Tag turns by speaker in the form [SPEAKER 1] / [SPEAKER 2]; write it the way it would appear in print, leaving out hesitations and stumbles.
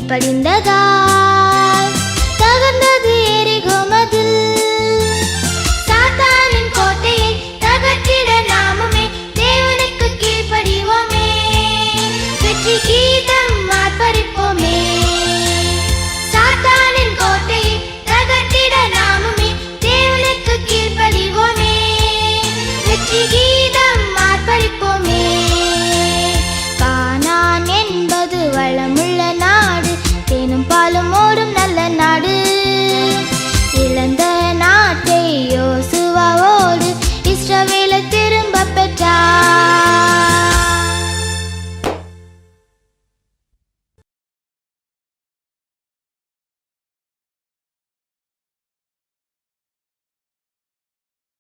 [SPEAKER 1] கீழ்ப்படிந்ததால் தகர்ந்தது எரிகோ மதில். சாத்தானின் கோட்டையை தகர்த்திட நாமுமே தேவனுக்கு கீழ்ப்படிவோமே. வெற்றி கீதம் ஆர்ப்பரிப்போமே. சாத்தானின் கோட்டையை தகர்த்திட நாமுமே தேவனுக்கு கீழ்ப்படிவோமே. வெற்றி